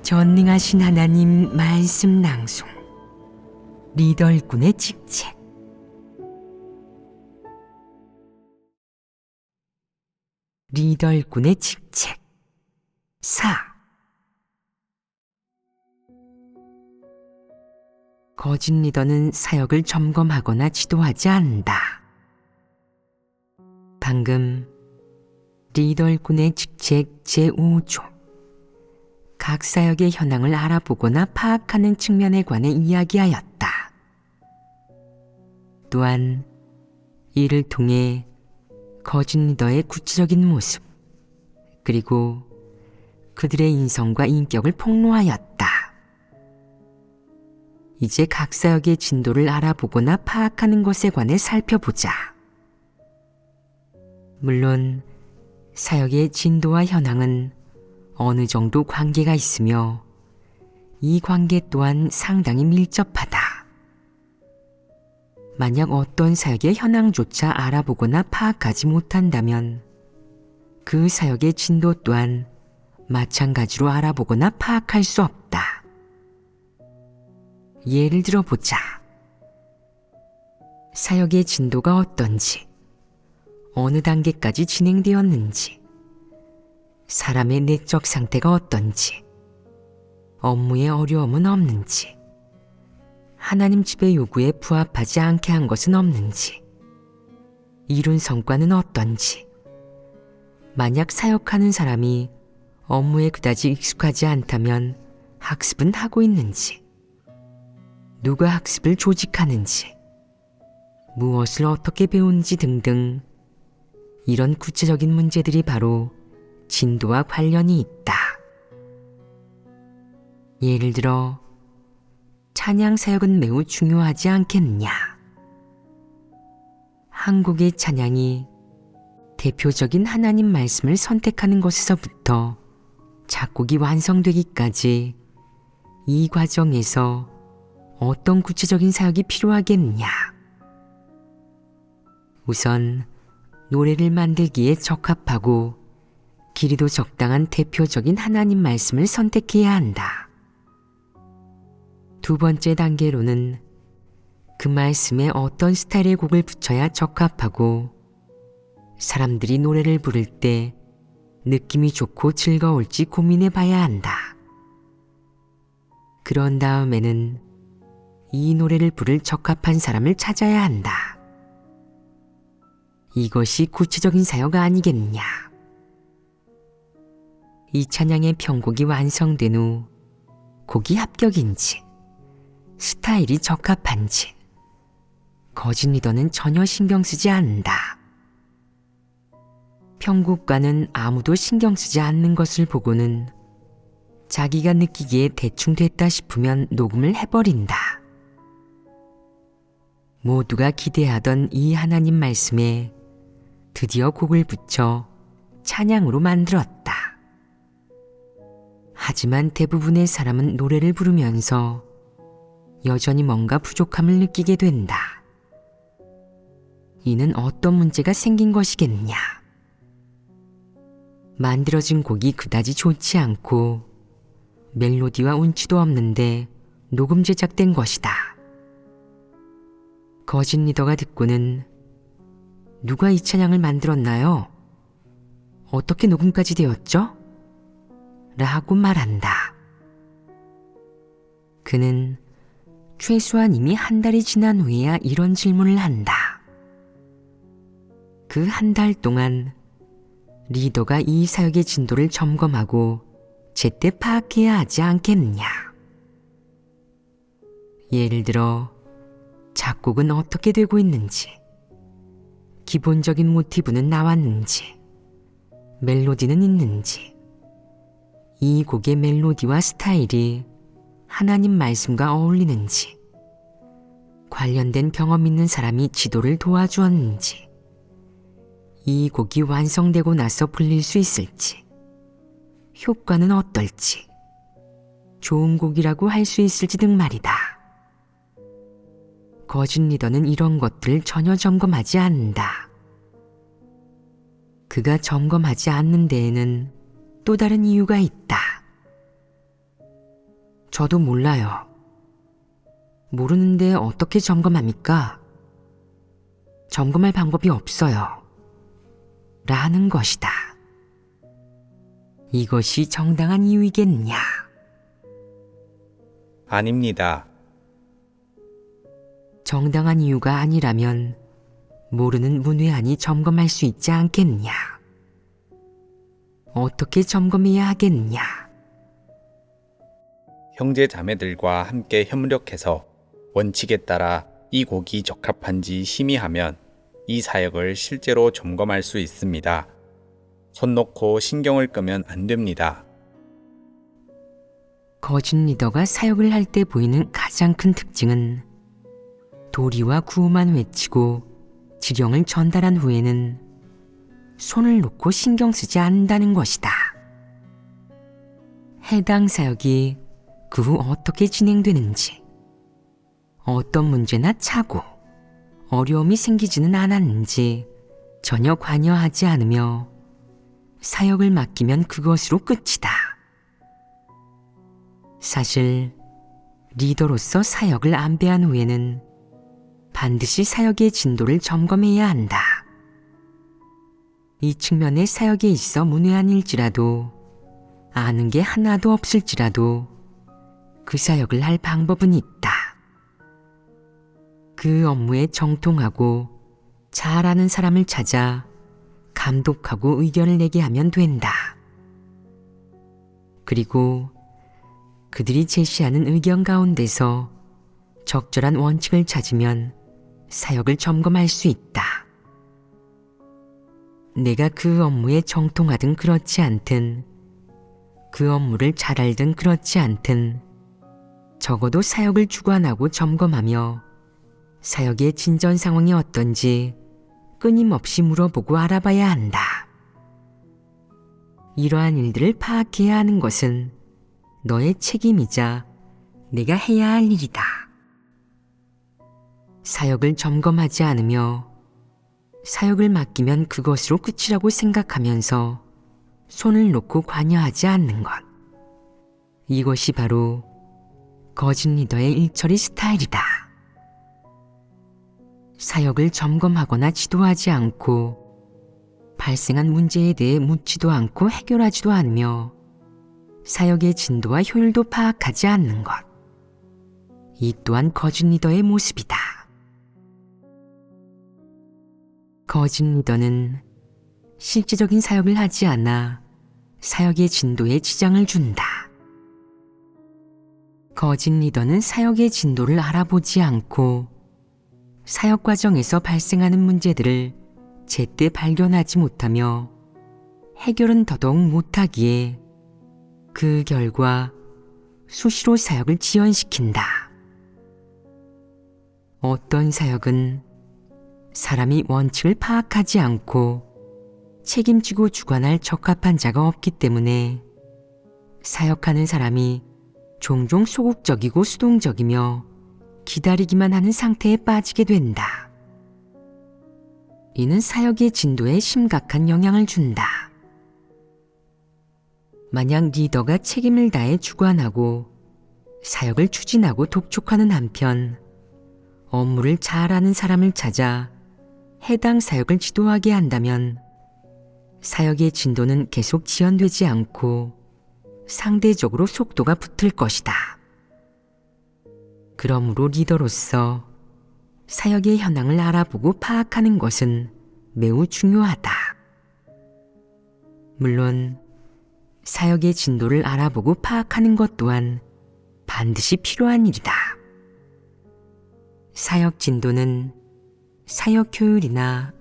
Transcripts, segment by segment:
전능하신 하나님 말씀 낭송 리더 일꾼의 직책. 리더 일꾼의 직책 4. 거짓 리더는 사역을 점검하거나 지도하지 않는다. 방금 리더 일꾼의 직책 제5조 각 사역의 현황을 알아보거나 파악하는 측면에 관해 이야기하였다. 또한 이를 통해 거짓 리더의 구체적인 모습, 그리고 그들의 인성과 인격을 폭로하였다. 이제 각 사역의 진도를 알아보거나 파악하는 것에 관해 살펴보자. 물론 사역의 진도와 현황은 어느 정도 관계가 있으며 이 관계 또한 상당히 밀접하다. 만약 어떤 사역의 현황조차 알아보거나 파악하지 못한다면 그 사역의 진도 또한 마찬가지로 알아보거나 파악할 수 없다. 예를 들어 보자. 사역의 진도가 어떤지, 어느 단계까지 진행되었는지, 사람의 내적 상태가 어떤지, 업무에 어려움은 없는지, 하나님 집의 요구에 부합하지 않게 한 것은 없는지, 이룬 성과는 어떤지, 만약 사역하는 사람이 업무에 그다지 익숙하지 않다면 학습은 하고 있는지, 누가 학습을 조직하는지, 무엇을 어떻게 배우는지 등등 이런 구체적인 문제들이 바로 진도와 관련이 있다. 예를 들어 찬양 사역은 매우 중요하지 않겠느냐. 한국의 찬양이 대표적인 하나님 말씀을 선택하는 것에서부터 작곡이 완성되기까지 이 과정에서 어떤 구체적인 사역이 필요하겠느냐. 우선 노래를 만들기에 적합하고 길이도 적당한 대표적인 하나님 말씀을 선택해야 한다. 두 번째 단계로는 그 말씀에 어떤 스타일의 곡을 붙여야 적합하고 사람들이 노래를 부를 때 느낌이 좋고 즐거울지 고민해 봐야 한다. 그런 다음에는 이 노래를 부를 적합한 사람을 찾아야 한다. 이것이 구체적인 사역 아니겠느냐. 이 찬양의 편곡이 완성된 후 곡이 합격인지, 스타일이 적합한지 거짓 리더는 전혀 신경 쓰지 않는다. 편곡가는 아무도 신경 쓰지 않는 것을 보고는 자기가 느끼기에 대충 됐다 싶으면 녹음을 해버린다. 모두가 기대하던 이 하나님 말씀에 드디어 곡을 붙여 찬양으로 만들었다. 하지만 대부분의 사람은 노래를 부르면서 여전히 뭔가 부족함을 느끼게 된다. 이는 어떤 문제가 생긴 것이겠느냐. 만들어진 곡이 그다지 좋지 않고 멜로디와 운치도 없는데 녹음 제작된 것이다. 거짓 리더가 듣고는 누가 이 찬양을 만들었나요? 어떻게 녹음까지 되었죠? 라고 말한다. 그는 최소한 이미 한 달이 지난 후에야 이런 질문을 한다. 그 한 달 동안 리더가 이 사역의 진도를 점검하고 제때 파악해야 하지 않겠느냐. 예를 들어 작곡은 어떻게 되고 있는지, 기본적인 모티브는 나왔는지, 멜로디는 있는지, 이 곡의 멜로디와 스타일이 하나님 말씀과 어울리는지, 관련된 경험 있는 사람이 지도를 도와주었는지, 이 곡이 완성되고 나서 불릴 수 있을지, 효과는 어떨지, 좋은 곡이라고 할 수 있을지 등 말이다. 거짓 리더는 이런 것들을 전혀 점검하지 않는다. 그가 점검하지 않는 데에는 또 다른 이유가 있다. 저도 몰라요. 모르는데 어떻게 점검합니까? 점검할 방법이 없어요. 라는 것이다. 이것이 정당한 이유이겠느냐? 아닙니다. 정당한 이유가 아니라면 모르는 문외한이 점검할 수 있지 않겠느냐? 어떻게 점검해야 하겠느냐? 형제 자매들과 함께 협력해서 원칙에 따라 이 곡이 적합한지 심의하면 이 사역을 실제로 점검할 수 있습니다. 손 놓고 신경을 끄면 안 됩니다. 거짓 리더가 사역을 할 때 보이는 가장 큰 특징은 도리와 구호만 외치고 지령을 전달한 후에는 손을 놓고 신경 쓰지 않는다는 것이다. 해당 사역이 그 후 어떻게 진행되는지, 어떤 문제나 착오, 어려움이 생기지는 않았는지 전혀 관여하지 않으며 사역을 맡기면 그것으로 끝이다. 사실 리더로서 사역을 안배한 후에는 반드시 사역의 진도를 점검해야 한다. 이 측면의 사역에 있어 문외한일지라도 아는 게 하나도 없을지라도 그 사역을 할 방법은 있다. 그 업무에 정통하고 잘 아는 사람을 찾아 감독하고 의견을 내게 하면 된다. 그리고 그들이 제시하는 의견 가운데서 적절한 원칙을 찾으면 사역을 점검할 수 있다. 내가 그 업무에 정통하든 그렇지 않든, 그 업무를 잘 알든 그렇지 않든 적어도 사역을 주관하고 점검하며 사역의 진전 상황이 어떤지 끊임없이 물어보고 알아봐야 한다. 이러한 일들을 파악해야 하는 것은 너의 책임이자 내가 해야 할 일이다. 사역을 점검하지 않으며 사역을 맡기면 그것으로 끝이라고 생각하면서 손을 놓고 관여하지 않는 것. 이것이 바로 거짓 리더의 일처리 스타일이다. 사역을 점검하거나 지도하지 않고 발생한 문제에 대해 묻지도 않고 해결하지도 않으며 사역의 진도와 효율도 파악하지 않는 것. 이 또한 거짓 리더의 모습이다. 거짓 리더는 실제적인 사역을 하지 않아 사역의 진도에 지장을 준다. 거짓 리더는 사역의 진도를 알아보지 않고 사역 과정에서 발생하는 문제들을 제때 발견하지 못하며 해결은 더더욱 못하기에 그 결과 수시로 사역을 지연시킨다. 어떤 사역은 사람이 원칙을 파악하지 않고 책임지고 주관할 적합한 자가 없기 때문에 사역하는 사람이 종종 소극적이고 수동적이며 기다리기만 하는 상태에 빠지게 된다. 이는 사역의 진도에 심각한 영향을 준다. 만약 리더가 책임을 다해 주관하고 사역을 추진하고 독촉하는 한편 업무를 잘하는 사람을 찾아 해당 사역을 지도하게 한다면 사역의 진도는 계속 지연되지 않고 상대적으로 속도가 붙을 것이다. 그러므로 리더로서 사역의 현황을 알아보고 파악하는 것은 매우 중요하다. 물론 사역의 진도를 알아보고 파악하는 것 또한 반드시 필요한 일이다. 사역 진도는 사역 효율이나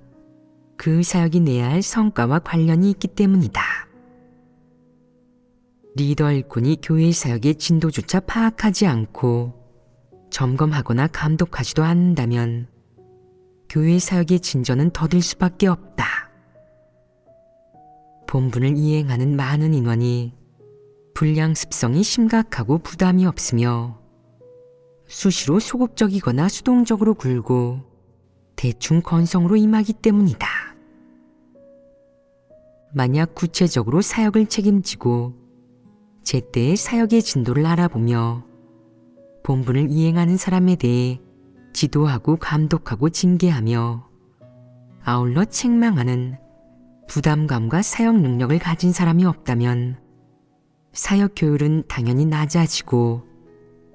그 사역이 내야 할 성과와 관련이 있기 때문이다. 리더 일꾼이 교회 사역의 진도조차 파악하지 않고 점검하거나 감독하지도 않는다면 교회 사역의 진전은 더딜 수밖에 없다. 본분을 이행하는 많은 인원이 불량습성이 심각하고 부담이 없으며 수시로 소극적이거나 수동적으로 굴고 대충 건성으로 임하기 때문이다. 만약 구체적으로 사역을 책임지고 제때의 사역의 진도를 알아보며 본분을 이행하는 사람에 대해 지도하고 감독하고 징계하며 아울러 책망하는 부담감과 사역 능력을 가진 사람이 없다면 사역 효율은 당연히 낮아지고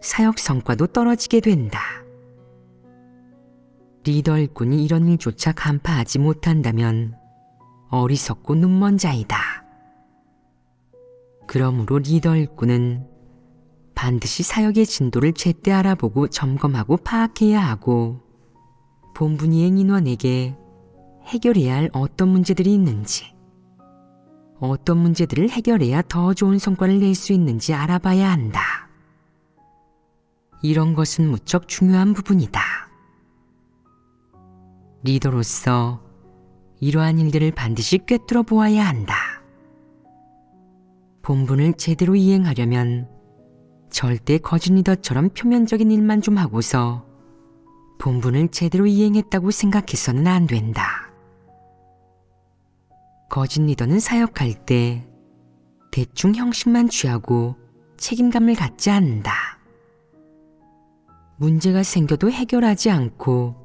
사역 성과도 떨어지게 된다. 리더 일꾼이 이런 일조차 간파하지 못한다면 어리석고 눈먼 자이다. 그러므로 리더 일꾼은 반드시 사역의 진도를 제때 알아보고 점검하고 파악해야 하고 본분 이행 인원에게 해결해야 할 어떤 문제들이 있는지, 어떤 문제들을 해결해야 더 좋은 성과를 낼 수 있는지 알아봐야 한다. 이런 것은 무척 중요한 부분이다. 리더로서 이러한 일들을 반드시 꿰뚫어 보아야 한다. 본분을 제대로 이행하려면 절대 거짓 리더처럼 표면적인 일만 좀 하고서 본분을 제대로 이행했다고 생각해서는 안 된다. 거짓 리더는 사역할 때 대충 형식만 취하고 책임감을 갖지 않는다. 문제가 생겨도 해결하지 않고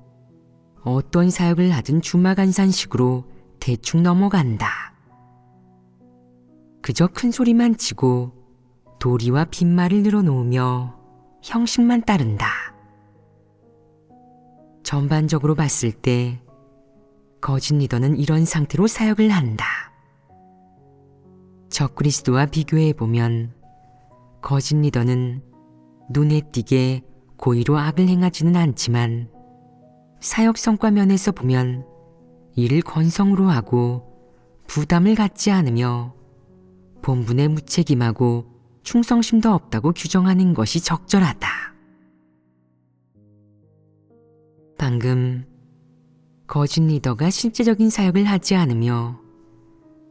어떤 사역을 하든 주마간산식으로 대충 넘어간다. 그저 큰 소리만 치고 도리와 빈말을 늘어놓으며 형식만 따른다. 전반적으로 봤을 때 거짓 리더는 이런 상태로 사역을 한다. 적그리스도와 비교해보면 거짓 리더는 눈에 띄게 고의로 악을 행하지는 않지만 사역 성과 면에서 보면 이를 건성으로 하고 부담을 갖지 않으며 본분에 무책임하고 충성심도 없다고 규정하는 것이 적절하다. 방금 거짓 리더가 실제적인 사역을 하지 않으며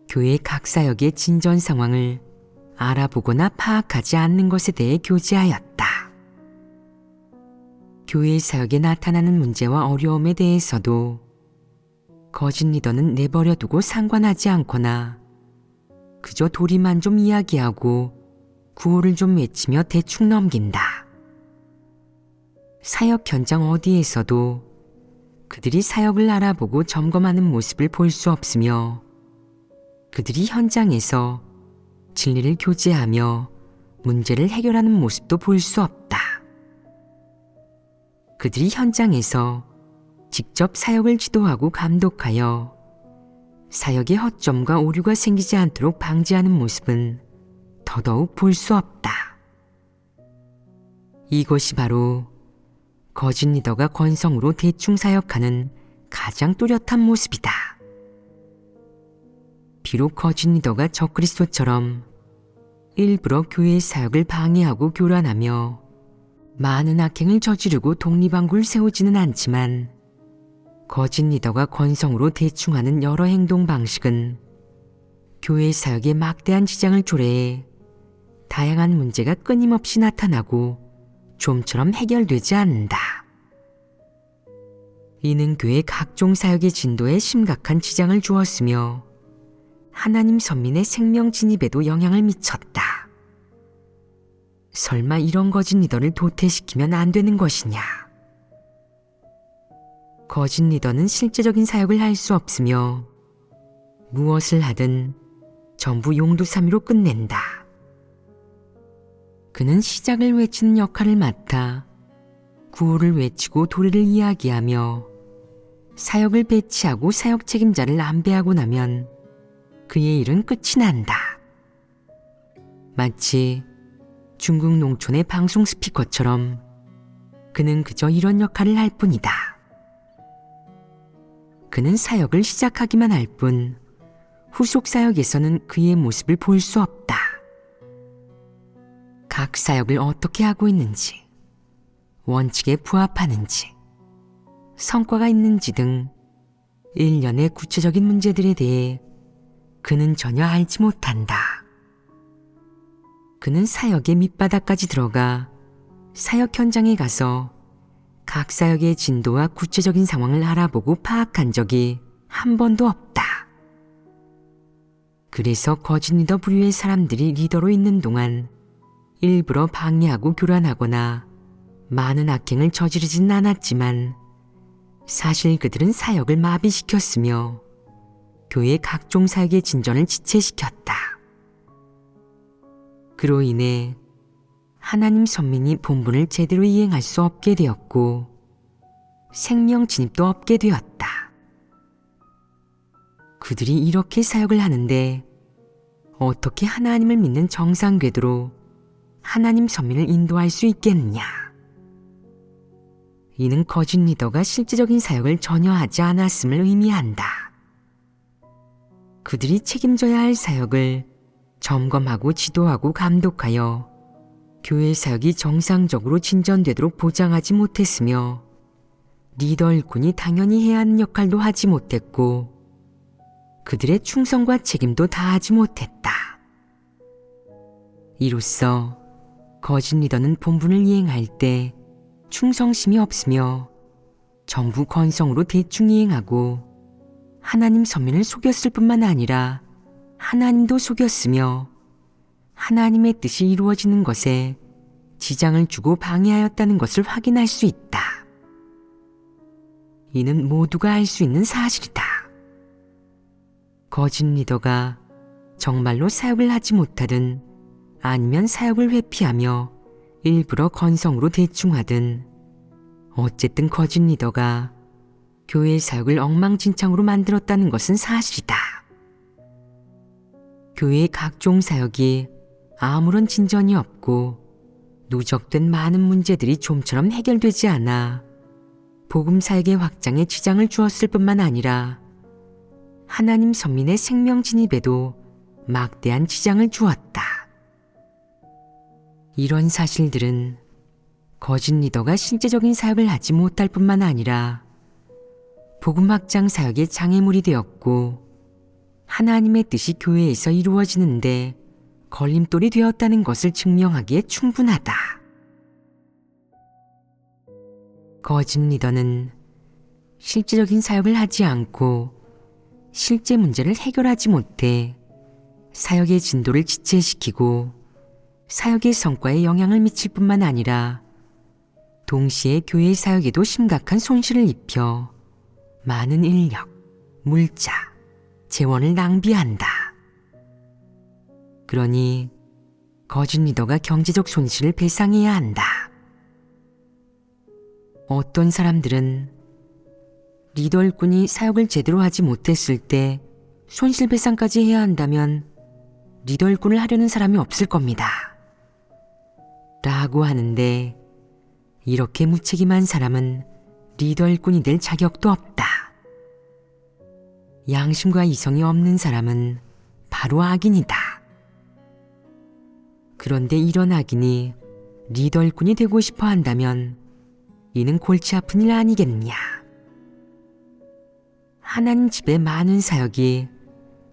교회 각 사역의 진전 상황을 알아보거나 파악하지 않는 것에 대해 교제하였다. 교회 사역에 나타나는 문제와 어려움에 대해서도 거짓 리더는 내버려두고 상관하지 않거나 그저 도리만 좀 이야기하고 구호를 좀 외치며 대충 넘긴다. 사역 현장 어디에서도 그들이 사역을 알아보고 점검하는 모습을 볼 수 없으며 그들이 현장에서 진리를 교제하며 문제를 해결하는 모습도 볼 수 없다. 그들이 현장에서 직접 사역을 지도하고 감독하여 사역의 허점과 오류가 생기지 않도록 방지하는 모습은 더더욱 볼 수 없다. 이것이 바로 거짓 리더가 건성으로 대충 사역하는 가장 뚜렷한 모습이다. 비록 거짓 리더가 적그리스도처럼 일부러 교회의 사역을 방해하고 교란하며 많은 악행을 저지르고 독립왕국을 세우지는 않지만 거짓 리더가 건성으로 대충하는 여러 행동 방식은 교회 사역에 막대한 지장을 초래해 다양한 문제가 끊임없이 나타나고 좀처럼 해결되지 않는다. 이는 교회 각종 사역의 진도에 심각한 지장을 주었으며 하나님 선민의 생명 진입에도 영향을 미쳤다. 설마 이런 거짓 리더를 도태시키면 안 되는 것이냐? 거짓 리더는 실제적인 사역을 할 수 없으며 무엇을 하든 전부 용두사미로 끝낸다. 그는 시작을 외치는 역할을 맡아 구호를 외치고 도리를 이야기하며 사역을 배치하고 사역 책임자를 안배하고 나면 그의 일은 끝이 난다. 마치 중국 농촌의 방송 스피커처럼 그는 그저 이런 역할을 할 뿐이다. 그는 사역을 시작하기만 할 뿐 후속 사역에서는 그의 모습을 볼 수 없다. 각 사역을 어떻게 하고 있는지, 원칙에 부합하는지, 성과가 있는지 등 일련의 구체적인 문제들에 대해 그는 전혀 알지 못한다. 그는 사역의 밑바닥까지 들어가 사역 현장에 가서 각 사역의 진도와 구체적인 상황을 알아보고 파악한 적이 한 번도 없다. 그래서 거짓 리더 부류의 사람들이 리더로 있는 동안 일부러 방해하고 교란하거나 많은 악행을 저지르진 않았지만 사실 그들은 사역을 마비시켰으며 교회 각종 사역의 진전을 지체시켰다. 그로 인해 하나님 선민이 본분을 제대로 이행할 수 없게 되었고 생명 진입도 없게 되었다. 그들이 이렇게 사역을 하는데 어떻게 하나님을 믿는 정상 궤도로 하나님 선민을 인도할 수 있겠느냐? 이는 거짓 리더가 실제적인 사역을 전혀 하지 않았음을 의미한다. 그들이 책임져야 할 사역을 점검하고 지도하고 감독하여 교회 사역이 정상적으로 진전되도록 보장하지 못했으며 리더 일꾼이 당연히 해야 하는 역할도 하지 못했고 그들의 충성과 책임도 다하지 못했다. 이로써 거짓 리더는 본분을 이행할 때 충성심이 없으며 전부 건성으로 대충 이행하고 하나님 선민을 속였을 뿐만 아니라 하나님도 속였으며 하나님의 뜻이 이루어지는 것에 지장을 주고 방해하였다는 것을 확인할 수 있다. 이는 모두가 알 수 있는 사실이다. 거짓 리더가 정말로 사역을 하지 못하든 아니면 사역을 회피하며 일부러 건성으로 대충하든 어쨌든 거짓 리더가 교회 사역을 엉망진창으로 만들었다는 것은 사실이다. 교회의 각종 사역이 아무런 진전이 없고 누적된 많은 문제들이 좀처럼 해결되지 않아 복음 사역의 확장에 지장을 주었을 뿐만 아니라 하나님 선민의 생명 진입에도 막대한 지장을 주었다. 이런 사실들은 거짓 리더가 실제적인 사역을 하지 못할 뿐만 아니라 복음 확장 사역의 장애물이 되었고 하나님의 뜻이 교회에서 이루어지는데 걸림돌이 되었다는 것을 증명하기에 충분하다. 거짓 리더는 실제적인 사역을 하지 않고 실제 문제를 해결하지 못해 사역의 진도를 지체시키고 사역의 성과에 영향을 미칠 뿐만 아니라 동시에 교회 사역에도 심각한 손실을 입혀 많은 인력, 물자, 재원을 낭비한다. 그러니 거짓 리더가 경제적 손실을 배상해야 한다. 어떤 사람들은 리더 일꾼이 사역을 제대로 하지 못했을 때 손실배상까지 해야 한다면 리더 일꾼을 하려는 사람이 없을 겁니다. 라고 하는데 이렇게 무책임한 사람은 리더 일꾼이 될 자격도 없다. 양심과 이성이 없는 사람은 바로 악인이다. 그런데 이런 악인이 리더 일꾼이 되고 싶어 한다면 이는 골치 아픈 일 아니겠느냐. 하나님 집의 많은 사역이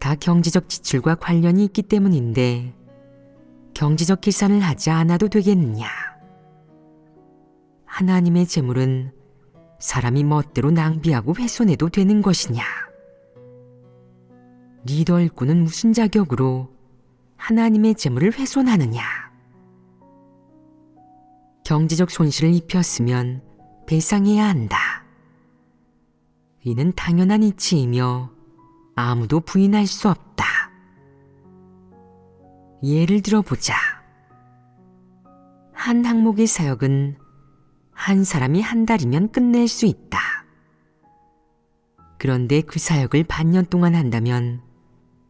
다 경제적 지출과 관련이 있기 때문인데 경제적 계산을 하지 않아도 되겠느냐. 하나님의 재물은 사람이 멋대로 낭비하고 훼손해도 되는 것이냐. 리더 일꾼은 무슨 자격으로 하나님의 재물을 훼손하느냐. 경제적 손실을 입혔으면 배상해야 한다. 이는 당연한 이치이며 아무도 부인할 수 없다. 예를 들어보자. 한 항목의 사역은 한 사람이 한 달이면 끝낼 수 있다. 그런데 그 사역을 반년 동안 한다면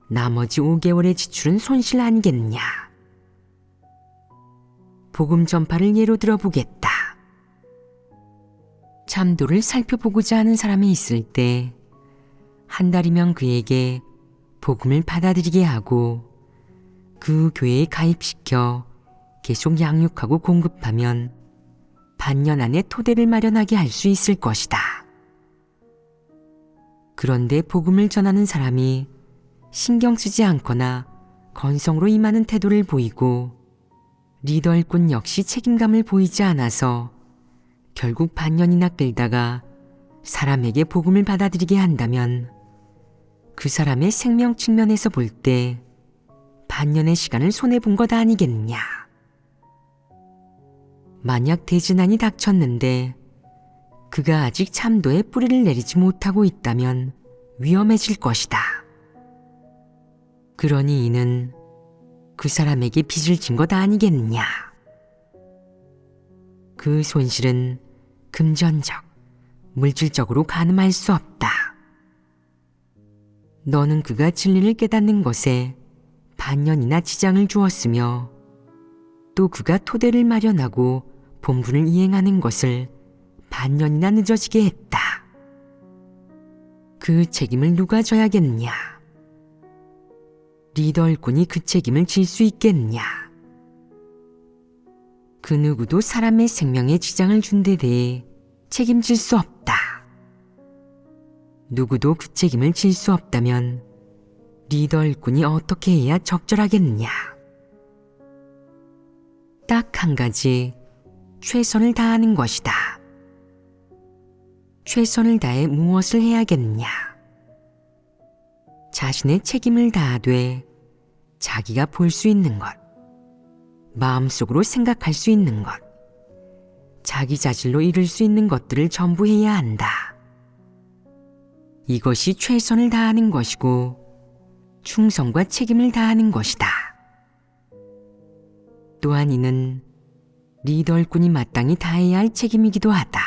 나머지 5개월의 지출은 손실 아니겠느냐. 복음 전파를 예로 들어보겠다. 참도를 살펴보고자 하는 사람이 있을 때 한 달이면 그에게 복음을 받아들이게 하고 그 교회에 가입시켜 계속 양육하고 공급하면 반년 안에 토대를 마련하게 할 수 있을 것이다. 그런데 복음을 전하는 사람이 신경 쓰지 않거나 건성으로 임하는 태도를 보이고 리더 일꾼 역시 책임감을 보이지 않아서 결국 반년이나 끌다가 사람에게 복음을 받아들이게 한다면 그 사람의 생명 측면에서 볼 때 반년의 시간을 손해본 것 아니겠냐. 만약 대진난이 닥쳤는데 그가 아직 참도에 뿌리를 내리지 못하고 있다면 위험해질 것이다. 그러니 이는 그 사람에게 빚을 진 것 아니겠냐. 그 손실은 금전적, 물질적으로 가늠할 수 없다. 너는 그가 진리를 깨닫는 것에 반년이나 지장을 주었으며 또 그가 토대를 마련하고 본분을 이행하는 것을 반년이나 늦어지게 했다. 그 책임을 누가 져야겠냐? 리더 일꾼이 그 책임을 질 수 있겠냐? 그 누구도 사람의 생명에 지장을 준 데 대해 책임질 수 없다. 누구도 그 책임을 질 수 없다면 리더 일꾼이 어떻게 해야 적절하겠냐? 딱 한 가지, 최선을 다하는 것이다. 최선을 다해 무엇을 해야겠냐? 자신의 책임을 다하되 자기가 볼 수 있는 것, 마음속으로 생각할 수 있는 것, 자기 자질로 이룰 수 있는 것들을 전부 해야 한다. 이것이 최선을 다하는 것이고 충성과 책임을 다하는 것이다. 또한 이는 리더 일꾼이 마땅히 다해야 할 책임이기도 하다.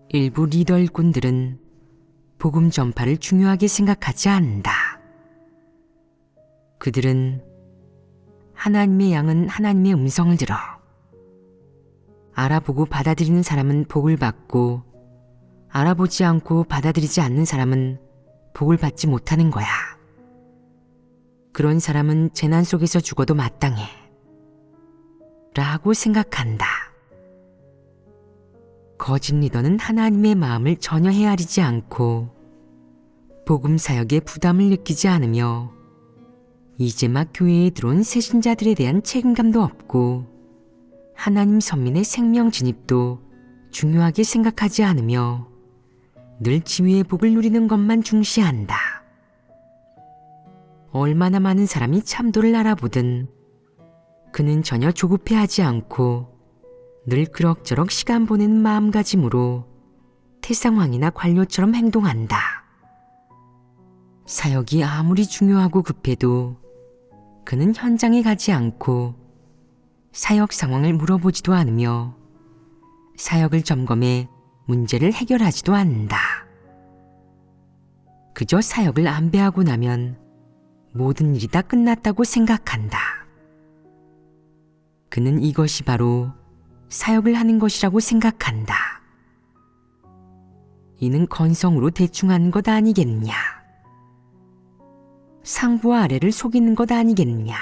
일부 리더 일꾼들은 복음 전파를 중요하게 생각하지 않는다. 그들은 하나님의 양은 하나님의 음성을 들어 알아보고 받아들이는 사람은 복을 받고 알아보지 않고 받아들이지 않는 사람은 복을 받지 못하는 거야. 그런 사람은 재난 속에서 죽어도 마땅해 라고 생각한다. 거짓 리더는 하나님의 마음을 전혀 헤아리지 않고 복음 사역에 부담을 느끼지 않으며 이제 막 교회에 들어온 새 신자들에 대한 책임감도 없고 하나님 선민의 생명 진입도 중요하게 생각하지 않으며 늘 지위의 복을 누리는 것만 중시한다. 얼마나 많은 사람이 참도를 알아보든 그는 전혀 조급해하지 않고 늘 그럭저럭 시간 보내는 마음가짐으로 태상황이나 관료처럼 행동한다. 사역이 아무리 중요하고 급해도 그는 현장에 가지 않고 사역 상황을 물어보지도 않으며 사역을 점검해 문제를 해결하지도 않는다. 그저 사역을 안배하고 나면 모든 일이 다 끝났다고 생각한다. 그는 이것이 바로 사역을 하는 것이라고 생각한다. 이는 건성으로 대충 하는 것 아니겠냐? 상부와 아래를 속이는 것 아니겠냐?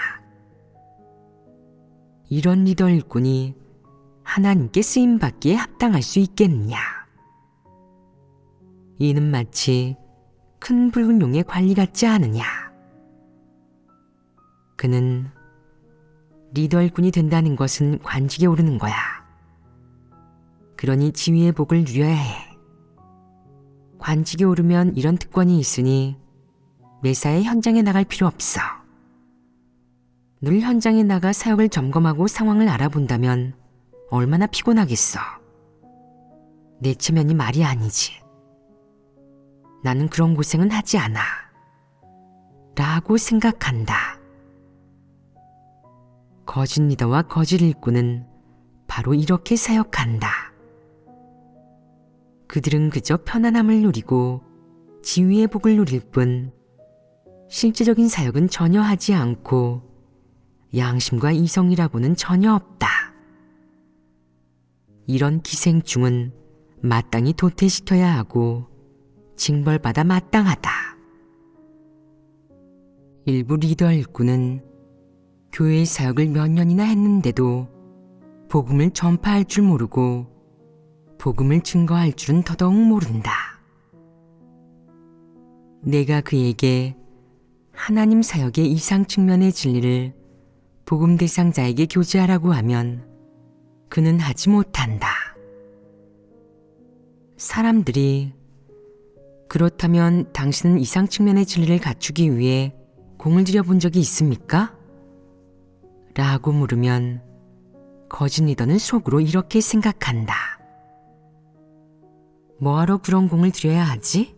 이런 리더 일꾼이 하나님께 쓰임받기에 합당할 수 있겠냐? 이는 마치 큰 붉은 용의 관리 같지 않으냐? 그는 리더 일꾼이 된다는 것은 관직에 오르는 거야. 그러니 지위의 복을 누려야 해. 관직에 오르면 이런 특권이 있으니 매사에 현장에 나갈 필요 없어. 늘 현장에 나가 사역을 점검하고 상황을 알아본다면 얼마나 피곤하겠어. 내 체면이 말이 아니지. 나는 그런 고생은 하지 않아. 라고 생각한다. 거짓 리더와 거짓 일꾼은 바로 이렇게 사역한다. 그들은 그저 편안함을 누리고 지위의 복을 누릴 뿐 실제적인 사역은 전혀 하지 않고 양심과 이성이라고는 전혀 없다. 이런 기생충은 마땅히 도태시켜야 하고 징벌받아 마땅하다. 일부 리더 일꾼은 교회의 사역을 몇 년이나 했는데도 복음을 전파할 줄 모르고 복음을 증거할 줄은 더더욱 모른다. 내가 그에게 하나님 사역의 이상 측면의 진리를 복음 대상자에게 교제하라고 하면 그는 하지 못한다. 사람들이 그렇다면 당신은 이상 측면의 진리를 갖추기 위해 공을 들여본 적이 있습니까? 라고 물으면 거짓 리더는 속으로 이렇게 생각한다. 뭐하러 그런 공을 들여야 하지?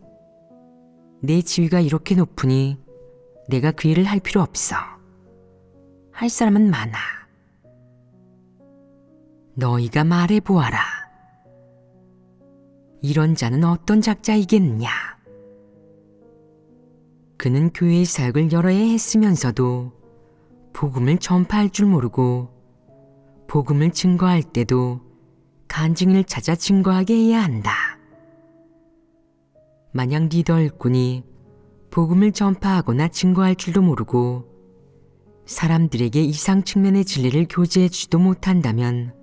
내 지위가 이렇게 높으니 내가 그 일을 할 필요 없어. 할 사람은 많아. 너희가 말해보아라. 이런 자는 어떤 작자이겠느냐? 그는 교회의 사역을 여러 해 했으면서도 복음을 전파할 줄 모르고 복음을 증거할 때도 간증인을 찾아 증거하게 해야 한다. 만약 리더 일꾼이 복음을 전파하거나 증거할 줄도 모르고 사람들에게 이상 측면의 진리를 교제해 주지도 못한다면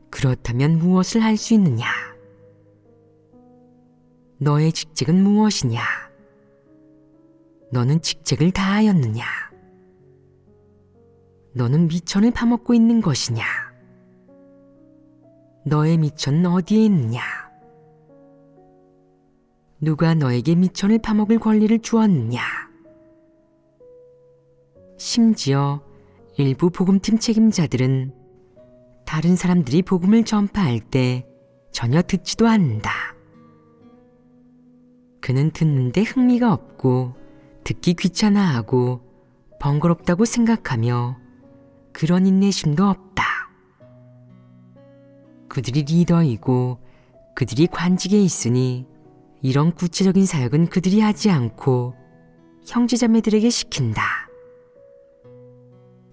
그렇다면 무엇을 할 수 있느냐? 너의 직책은 무엇이냐? 너는 직책을 다하였느냐? 너는 미천을 파먹고 있는 것이냐? 너의 미천은 어디에 있느냐? 누가 너에게 미천을 파먹을 권리를 주었느냐? 심지어 일부 복음팀 책임자들은 다른 사람들이 복음을 전파할 때 전혀 듣지도 않는다. 그는 듣는데 흥미가 없고 듣기 귀찮아하고 번거롭다고 생각하며 그런 인내심도 없다. 그들이 리더이고 그들이 관직에 있으니 이런 구체적인 사역은 그들이 하지 않고 형제자매들에게 시킨다.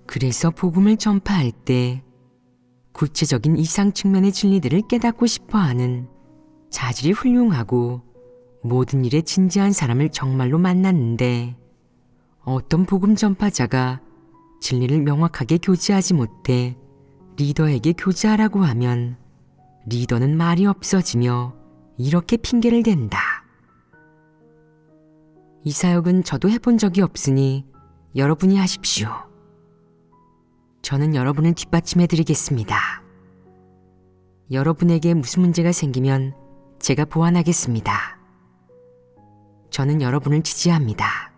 그래서 복음을 전파할 때 구체적인 이상 측면의 진리들을 깨닫고 싶어하는 자질이 훌륭하고 모든 일에 진지한 사람을 정말로 만났는데 어떤 복음 전파자가 진리를 명확하게 교제하지 못해 리더에게 교제하라고 하면 리더는 말이 없어지며 이렇게 핑계를 댄다. 이 사역은 저도 해본 적이 없으니 여러분이 하십시오. 저는 여러분을 뒷받침해 드리겠습니다. 여러분에게 무슨 문제가 생기면 제가 보완하겠습니다. 저는 여러분을 지지합니다.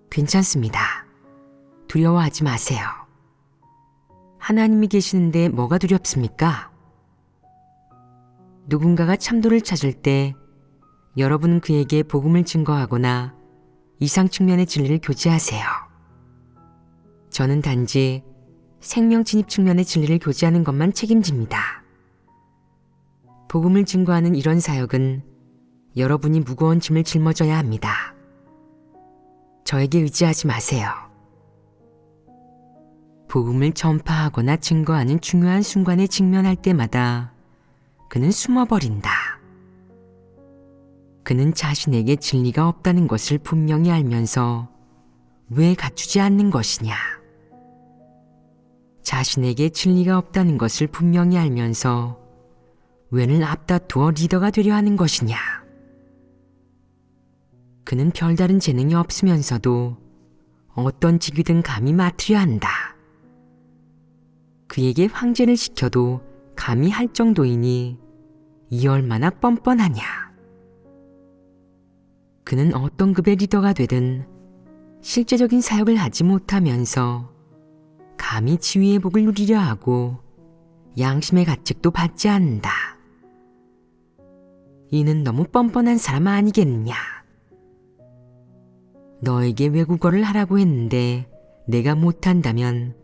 괜찮습니다. 두려워하지 마세요. 하나님이 계시는데 뭐가 두렵습니까? 누군가가 참도를 찾을 때 여러분은 그에게 복음을 증거하거나 이상 측면의 진리를 교제하세요. 저는 단지 생명 진입 측면의 진리를 교제하는 것만 책임집니다. 복음을 증거하는 이런 사역은 여러분이 무거운 짐을 짊어져야 합니다. 저에게 의지하지 마세요. 복음을 전파하거나 증거하는 중요한 순간에 직면할 때마다 그는 숨어버린다. 그는 자신에게 진리가 없다는 것을 분명히 알면서 왜 갖추지 않는 것이냐? 자신에게 진리가 없다는 것을 분명히 알면서 왜는 앞다투어 리더가 되려 하는 것이냐? 그는 별다른 재능이 없으면서도 어떤 직위든 감히 맡으려 한다. 그에게 황제를 시켜도 감히 할 정도이니 이 얼마나 뻔뻔하냐. 그는 어떤 급의 리더가 되든 실제적인 사역을 하지 못하면서 감히 지위의 복을 누리려 하고 양심의 가책도 받지 않는다. 이는 너무 뻔뻔한 사람 아니겠느냐. 너에게 외국어를 하라고 했는데 내가 못한다면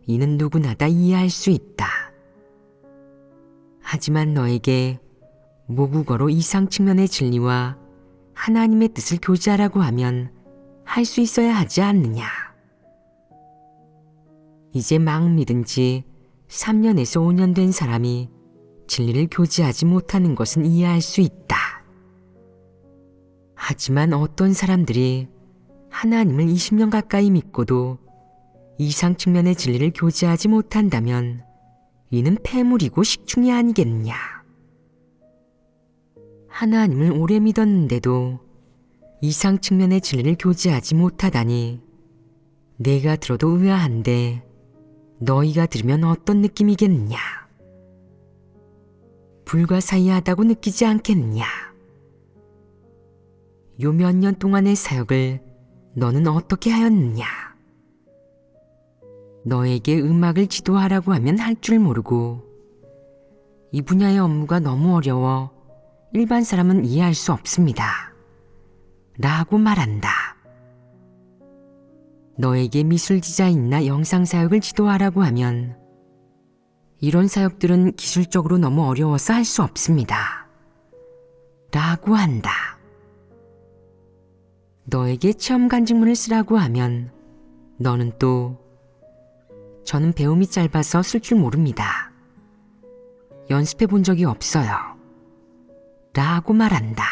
이는 누구나 다 이해할 수 있다. 하지만 너에게 모국어로 이상 측면의 진리와 하나님의 뜻을 교제하라고 하면 할 수 있어야 하지 않느냐. 이제 막 믿은 지 3년에서 5년 된 사람이 진리를 교제하지 못하는 것은 이해할 수 있다. 하지만 어떤 사람들이 하나님을 20년 가까이 믿고도 이상 측면의 진리를 교제하지 못한다면 이는 폐물이고 식충이 아니겠느냐. 하나님을 오래 믿었는데도 이상 측면의 진리를 교제하지 못하다니 내가 들어도 의아한데 너희가 들으면 어떤 느낌이겠느냐. 불가사의하다고 느끼지 않겠느냐. 요 몇 년 동안의 사역을 너는 어떻게 하였느냐? 너에게 음악을 지도하라고 하면 할 줄 모르고 이 분야의 업무가 너무 어려워 일반 사람은 이해할 수 없습니다. 라고 말한다. 너에게 미술 디자인이나 영상 사역을 지도하라고 하면 이런 사역들은 기술적으로 너무 어려워서 할 수 없습니다. 라고 한다. 너에게 체험 간직문을 쓰라고 하면 너는 또 저는 배움이 짧아서 쓸 줄 모릅니다. 연습해 본 적이 없어요. 라고 말한다.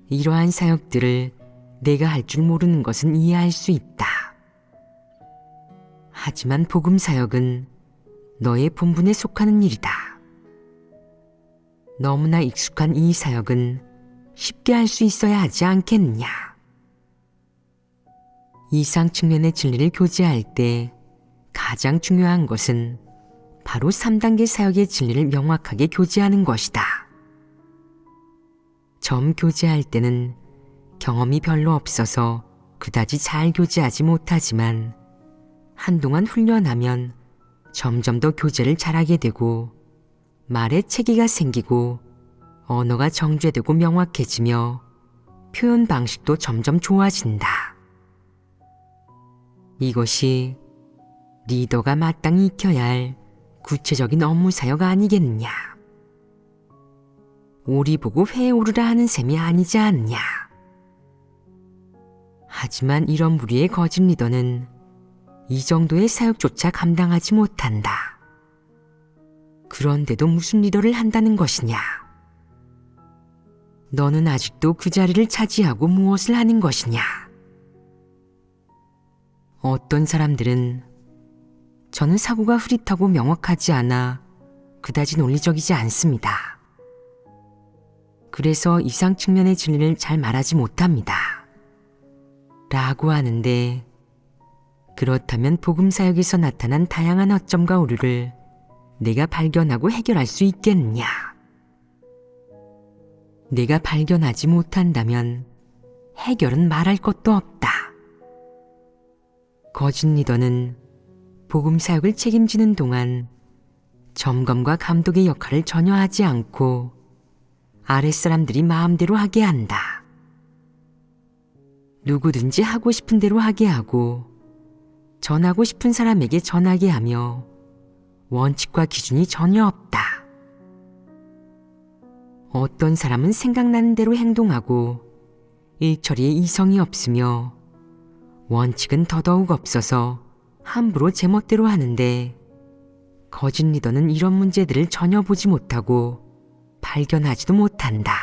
이러한 사역들을 내가 할 줄 모르는 것은 이해할 수 있다. 하지만 복음 사역은 너의 본분에 속하는 일이다. 너무나 익숙한 이 사역은 쉽게 할 수 있어야 하지 않겠느냐. 이상 측면의 진리를 교제할 때 가장 중요한 것은 바로 3단계 사역의 진리를 명확하게 교제하는 것이다. 처음 교제할 때는 경험이 별로 없어서 그다지 잘 교제하지 못하지만 한동안 훈련하면 점점 더 교제를 잘하게 되고 말에 체계가 생기고 언어가 정제되고 명확해지며 표현 방식도 점점 좋아진다. 이것이 리더가 마땅히 익혀야 할 구체적인 업무 사역 아니겠느냐. 오리 보고 회 오르라 하는 셈이 아니지 않느냐. 하지만 이런 무리의 거짓 리더는 이 정도의 사역조차 감당하지 못한다. 그런데도 무슨 리더를 한다는 것이냐? 너는 아직도 그 자리를 차지하고 무엇을 하는 것이냐? 어떤 사람들은 저는 사고가 흐릿하고 명확하지 않아 그다지 논리적이지 않습니다. 그래서 이상 측면의 진리를 잘 말하지 못합니다. 라고 하는데 그렇다면 복음 사역에서 나타난 다양한 허점과 오류를 내가 발견하고 해결할 수 있겠느냐? 내가 발견하지 못한다면 해결은 말할 것도 없다. 거짓 리더는 복음 사역을 책임지는 동안 점검과 감독의 역할을 전혀 하지 않고 아랫사람들이 마음대로 하게 한다. 누구든지 하고 싶은 대로 하게 하고 전하고 싶은 사람에게 전하게 하며 원칙과 기준이 전혀 없다. 어떤 사람은 생각나는 대로 행동하고 일처리에 이성이 없으며 원칙은 더더욱 없어서 함부로 제멋대로 하는데 거짓 리더는 이런 문제들을 전혀 보지 못하고 발견하지도 못한다.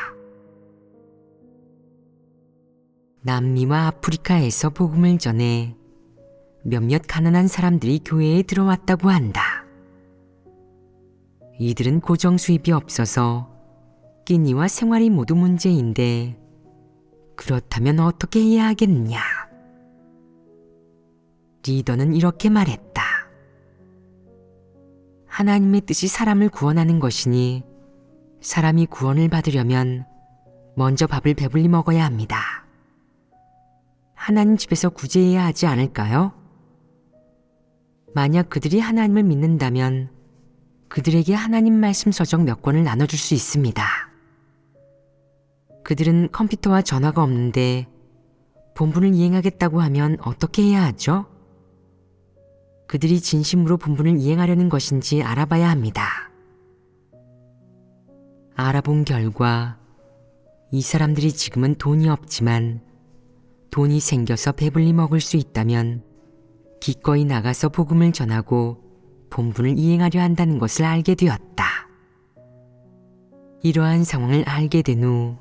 남미와 아프리카에서 복음을 전해 몇몇 가난한 사람들이 교회에 들어왔다고 한다. 이들은 고정 수입이 없어서 끼니와 생활이 모두 문제인데 그렇다면 어떻게 해야 하겠느냐? 리더는 이렇게 말했다. 하나님의 뜻이 사람을 구원하는 것이니 사람이 구원을 받으려면 먼저 밥을 배불리 먹어야 합니다. 하나님 집에서 구제해야 하지 않을까요? 만약 그들이 하나님을 믿는다면 그들에게 하나님 말씀 서적 몇 권을 나눠줄 수 있습니다. 그들은 컴퓨터와 전화가 없는데 본분을 이행하겠다고 하면 어떻게 해야 하죠? 그들이 진심으로 본분을 이행하려는 것인지 알아봐야 합니다. 알아본 결과 이 사람들이 지금은 돈이 없지만 돈이 생겨서 배불리 먹을 수 있다면 기꺼이 나가서 복음을 전하고 본분을 이행하려 한다는 것을 알게 되었다. 이러한 상황을 알게 된 후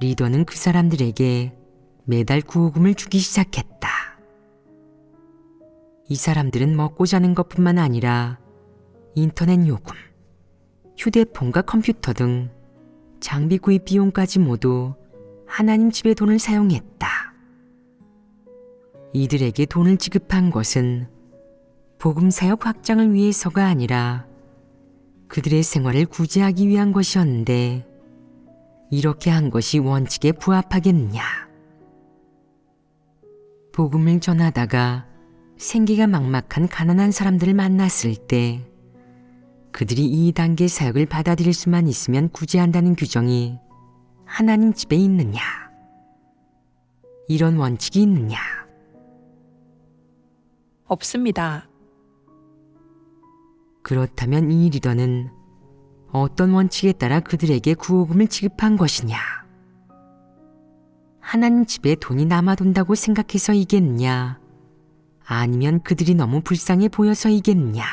리더는 그 사람들에게 매달 구호금을 주기 시작했다. 이 사람들은 먹고 자는 것뿐만 아니라 인터넷 요금, 휴대폰과 컴퓨터 등 장비 구입 비용까지 모두 하나님 집의 돈을 사용했다. 이들에게 돈을 지급한 것은 복음 사역 확장을 위해서가 아니라 그들의 생활을 구제하기 위한 것이었는데 이렇게 한 것이 원칙에 부합하겠느냐? 복음을 전하다가 생계가 막막한 가난한 사람들을 만났을 때 그들이 이 단계 사역을 받아들일 수만 있으면 구제한다는 규정이 하나님 집에 있느냐? 이런 원칙이 있느냐? 없습니다. 그렇다면 이 리더는 어떤 원칙에 따라 그들에게 구호금을 지급한 것이냐? 하나님 집에 돈이 남아돈다고 생각해서이겠느냐? 아니면 그들이 너무 불쌍해 보여서이겠느냐?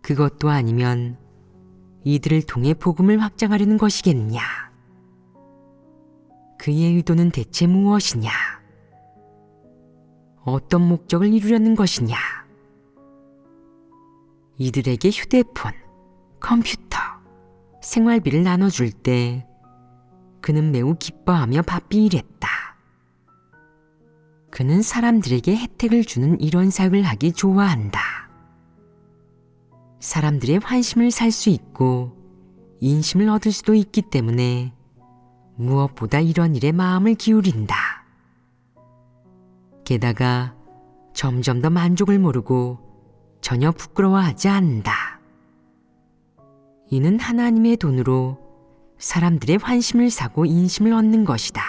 그것도 아니면 이들을 통해 복음을 확장하려는 것이겠느냐? 그의 의도는 대체 무엇이냐? 어떤 목적을 이루려는 것이냐? 이들에게 휴대폰, 컴퓨터, 생활비를 나눠줄 때 그는 매우 기뻐하며 바삐 일했다. 그는 사람들에게 혜택을 주는 이런 사역을 하기 좋아한다. 사람들의 환심을 살 수 있고 인심을 얻을 수도 있기 때문에 무엇보다 이런 일에 마음을 기울인다. 게다가 점점 더 만족을 모르고 전혀 부끄러워하지 않는다. 이는 하나님의 돈으로 사람들의 환심을 사고 인심을 얻는 것이다.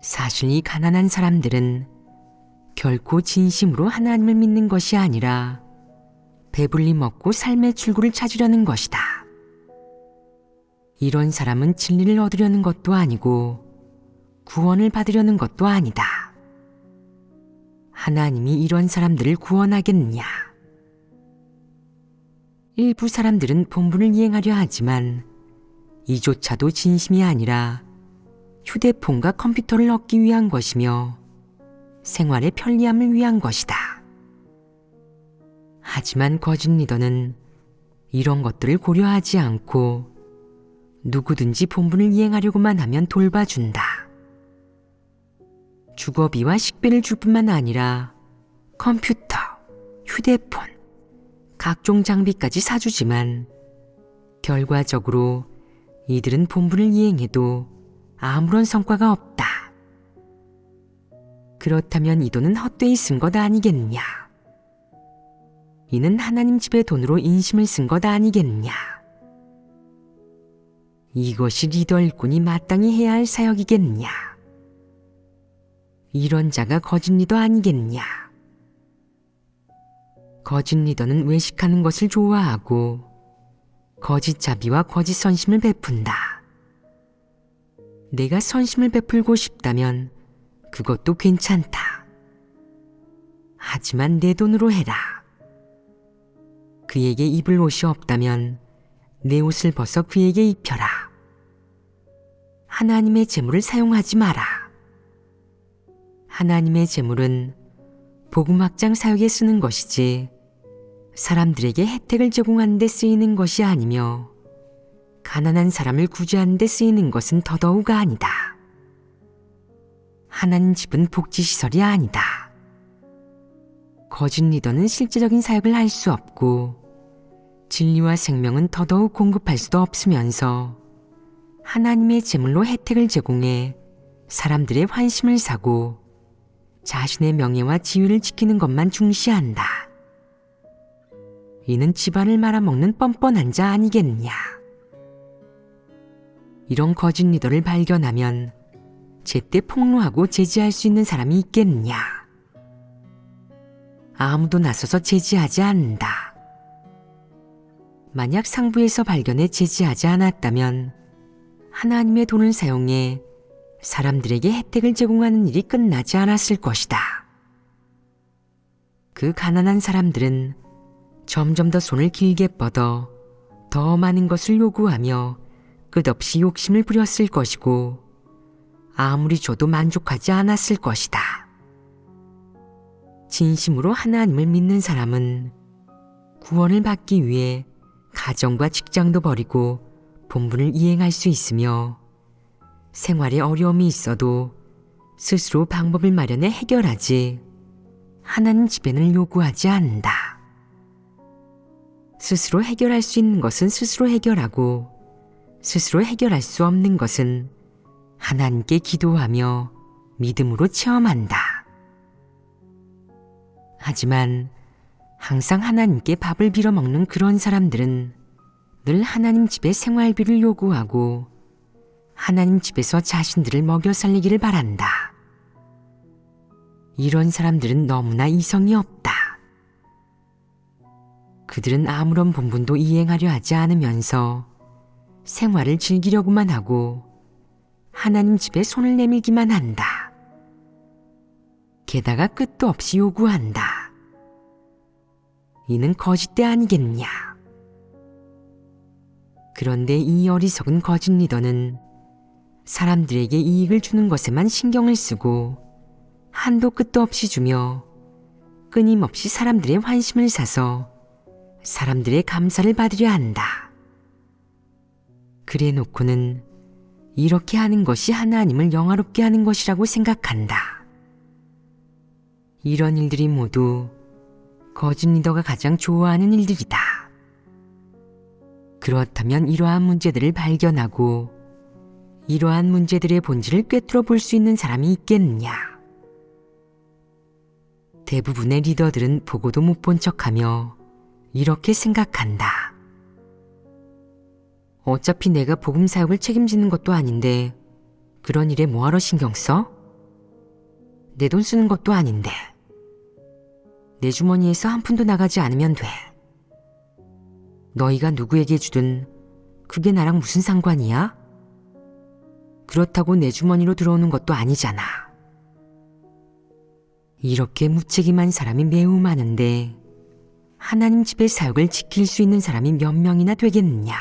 사실 이 가난한 사람들은 결코 진심으로 하나님을 믿는 것이 아니라 배불리 먹고 삶의 출구를 찾으려는 것이다. 이런 사람은 진리를 얻으려는 것도 아니고 구원을 받으려는 것도 아니다. 하나님이 이런 사람들을 구원하겠느냐? 일부 사람들은 본분을 이행하려 하지만 이조차도 진심이 아니라 휴대폰과 컴퓨터를 얻기 위한 것이며 생활의 편리함을 위한 것이다. 하지만 거짓 리더는 이런 것들을 고려하지 않고 누구든지 본분을 이행하려고만 하면 돌봐준다. 주거비와 식비를 줄 뿐만 아니라 컴퓨터, 휴대폰, 각종 장비까지 사주지만 결과적으로 이들은 본분을 이행해도 아무런 성과가 없다. 그렇다면 이 돈은 헛되이 쓴 것 아니겠느냐? 이는 하나님 집의 돈으로 인심을 쓴 것 아니겠느냐? 이것이 리더 일꾼이 마땅히 해야 할 사역이겠느냐? 이런 자가 거짓 리더 아니겠느냐? 거짓 리더는 외식하는 것을 좋아하고 거짓 자비와 거짓 선심을 베푼다. 내가 선심을 베풀고 싶다면 그것도 괜찮다. 하지만 내 돈으로 해라. 그에게 입을 옷이 없다면 내 옷을 벗어 그에게 입혀라. 하나님의 재물을 사용하지 마라. 하나님의 재물은 복음 확장 사역에 쓰는 것이지 사람들에게 혜택을 제공하는 데 쓰이는 것이 아니며 가난한 사람을 구제하는 데 쓰이는 것은 더더욱 아니다. 하나님 집은 복지시설이 아니다. 거짓 리더는 실제적인 사역을 할 수 없고 진리와 생명은 더더욱 공급할 수도 없으면서 하나님의 제물로 혜택을 제공해 사람들의 환심을 사고 자신의 명예와 지위를 지키는 것만 중시한다. 이는 집안을 말아먹는 뻔뻔한 자 아니겠느냐? 이런 거짓 리더를 발견하면 제때 폭로하고 제지할 수 있는 사람이 있겠느냐? 아무도 나서서 제지하지 않는다. 만약 상부에서 발견해 제지하지 않았다면 하나님의 돈을 사용해 사람들에게 혜택을 제공하는 일이 끝나지 않았을 것이다. 그 가난한 사람들은 점점 더 손을 길게 뻗어 더 많은 것을 요구하며 끝없이 욕심을 부렸을 것이고 아무리 줘도 만족하지 않았을 것이다. 진심으로 하나님을 믿는 사람은 구원을 받기 위해 가정과 직장도 버리고 본분을 이행할 수 있으며 생활에 어려움이 있어도 스스로 방법을 마련해 해결하지 하나님 집에는 요구하지 않는다. 스스로 해결할 수 있는 것은 스스로 해결하고 스스로 해결할 수 없는 것은 하나님께 기도하며 믿음으로 체험한다. 하지만 항상 하나님께 밥을 빌어먹는 그런 사람들은 늘 하나님 집에 생활비를 요구하고 하나님 집에서 자신들을 먹여 살리기를 바란다. 이런 사람들은 너무나 이성이 없다. 그들은 아무런 본분도 이행하려 하지 않으면서 생활을 즐기려고만 하고 하나님 집에 손을 내밀기만 한다. 게다가 끝도 없이 요구한다. 이는 거짓대 아니겠냐. 그런데 이 어리석은 거짓 리더는 사람들에게 이익을 주는 것에만 신경을 쓰고 한도 끝도 없이 주며 끊임없이 사람들의 환심을 사서 사람들의 감사를 받으려 한다. 그래 놓고는 이렇게 하는 것이 하나님을 영화롭게 하는 것이라고 생각한다. 이런 일들이 모두 거짓 리더가 가장 좋아하는 일들이다. 그렇다면 이러한 문제들을 발견하고 이러한 문제들의 본질을 꿰뚫어 볼 수 있는 사람이 있겠느냐? 대부분의 리더들은 보고도 못 본 척하며 이렇게 생각한다. 어차피 내가 복음 사역을 책임지는 것도 아닌데 그런 일에 뭐하러 신경 써? 내 돈 쓰는 것도 아닌데 내 주머니에서 한 푼도 나가지 않으면 돼. 너희가 누구에게 주든 그게 나랑 무슨 상관이야? 그렇다고 내 주머니로 들어오는 것도 아니잖아. 이렇게 무책임한 사람이 매우 많은데 하나님 집의 사역을 지킬 수 있는 사람이 몇 명이나 되겠느냐?